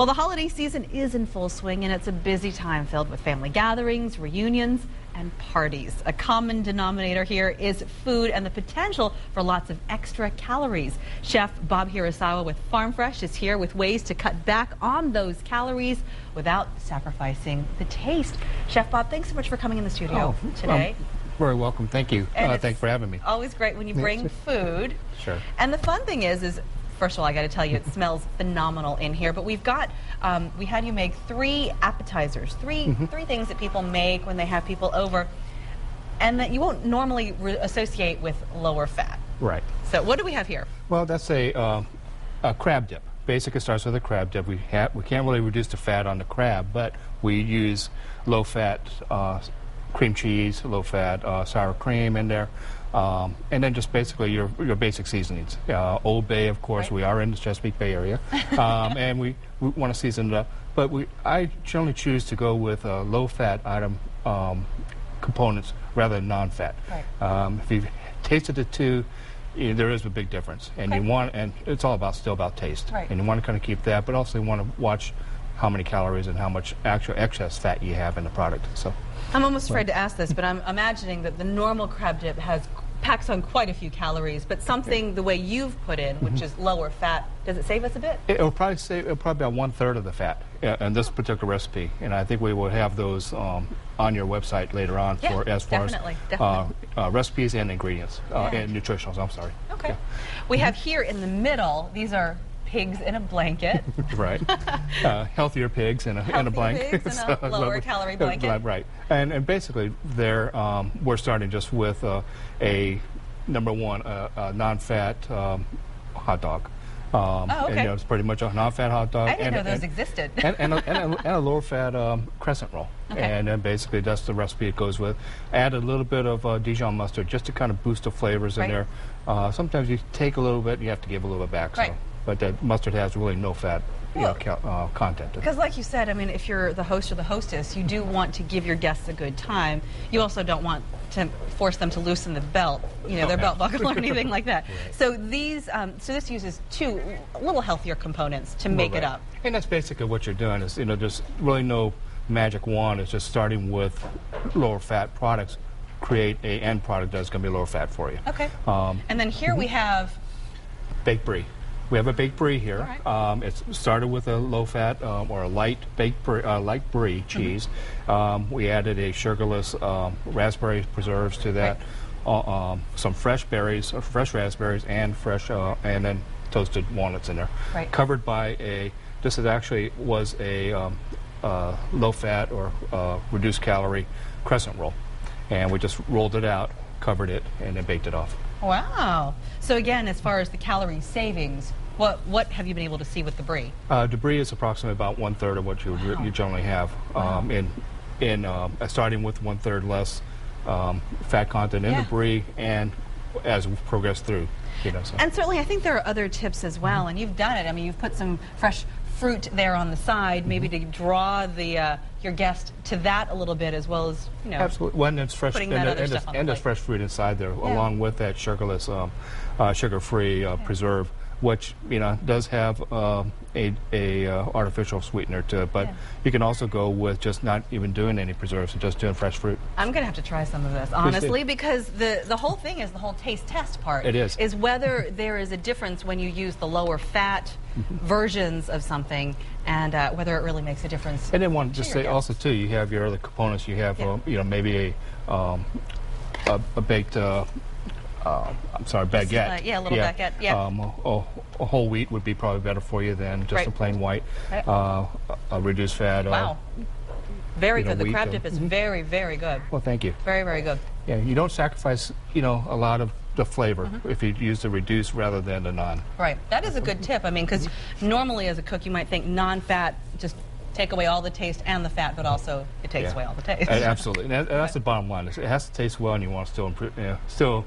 Well, the holiday season is in full swing, and it's a busy time filled with family gatherings, reunions, and parties. A common denominator here is food and the potential for lots of extra calories. Chef Bob Hirasawa with Farm Fresh is here with ways to cut back on those calories without sacrificing the taste. Chef Bob, thanks so much for coming in the studio today. Very welcome. Thank you. Thanks for having me. Always great when you bring food. Sure. And the fun thing is first of all, I got to tell you, it smells phenomenal in here. But we've got, we had you make 3 appetizers, three things that people make when they have people over, and that you won't normally associate with lower fat. Right. So what do we have here? Well, that's a crab dip. Basically, it starts with a crab dip. We can't really reduce the fat on the crab, but we use low-fat cream cheese, low-fat sour cream in there. And then just basically your basic seasonings. Old Bay, of course, right. We are in the Chesapeake Bay area, and we want to season it up. But I generally choose to go with low-fat item components rather than non-fat. Right. If you've tasted the two, there is a big difference, and and it's all still about taste. Right. And you want to kind of keep that, but also you want to watch how many calories and how much actual excess fat you have in the product. So I'm almost afraid to ask this, but I'm imagining that the normal crab dip packs on quite a few calories, but something the way you've put in, which is lower fat, does it save us a bit? It'll probably about 1/3 of the fat in this particular recipe, and I think we will have those on your website later on as far as recipes and ingredients and nutritionals. I'm sorry. Okay. Yeah. We have here in the middle, these are pigs in a blanket. Right. Healthier pigs in a blanket. Pigs in a lower calorie blanket. Right. And basically, we're starting just with number one, a non-fat hot dog. And, it's pretty much a non-fat hot dog. I didn't know those existed. and a lower-fat crescent roll. Okay. And then basically that's the recipe it goes with. Add a little bit of Dijon mustard just to kind of boost the flavors in there. Sometimes you take a little bit and you have to give a little bit back. Right. So. But that mustard has really no fat content. Because like you said, I mean, if you're the host or the hostess, you do want to give your guests a good time. You also don't want to force them to loosen the belt, their belt buckle or anything like that. Right. So so this uses 2 little healthier components to make it up. And that's basically what you're doing is, there's really no magic wand. It's just starting with lower fat products, create a end product that's going to be lower fat for you. Okay. And then here we have baked brie. We have a baked brie here. Right. It's started with a low-fat or a light baked light brie cheese. We added a sugarless raspberry preserves to that, some fresh berries, fresh raspberries, and and then toasted walnuts in there. Right. Covered by this was a low-fat or reduced-calorie crescent roll, and we just rolled it out, covered it, and then baked it off. Wow. So again, as far as the calorie savings, what have you been able to see with the brie? The brie is approximately about 1/3 of what you generally have, starting with 1/3 less fat content in the brie, and as we progress through. So. And certainly, I think there are other tips as well, and you've done it. I mean, you've put some fresh fruit there on the side, maybe to draw your guest to that a little bit, as well as absolutely. When it's fresh, and there's fresh fruit inside there, along with that sugarless, sugar-free preserve, which does have a artificial sweetener to it, but you can also go with just not even doing any preserves and just doing fresh fruit. I'm gonna have to try some of this, honestly, because the whole thing is the whole taste test part. It is whether there is a difference when you use the lower fat versions of something, and whether it really makes a difference. And then want to just say also too, you have your other components. You have maybe a baked. I'm sorry, baguette. A little baguette. Yeah. A whole wheat would be probably better for you than just a plain white. A reduced fat. Wow. Very good. The crab dip is very, very good. Well, thank you. Very, very good. Yeah, you don't sacrifice, a lot of the flavor if you use the reduced rather than the non. Right. That is a good tip. I mean, because normally as a cook you might think non-fat just take away all the taste and the fat, but also it takes away all the taste. Absolutely. And that's the bottom line. It has to taste well, and you want to still improve, still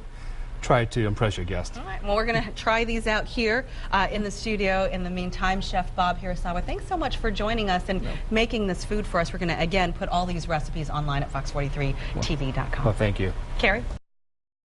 try to impress your guests. All right. Well, we're going to try these out here in the studio. In the meantime, Chef Bob Hirasawa, thanks so much for joining us and making this food for us. We're going to, again, put all these recipes online at fox43tv.com. Well, thank you. Carrie?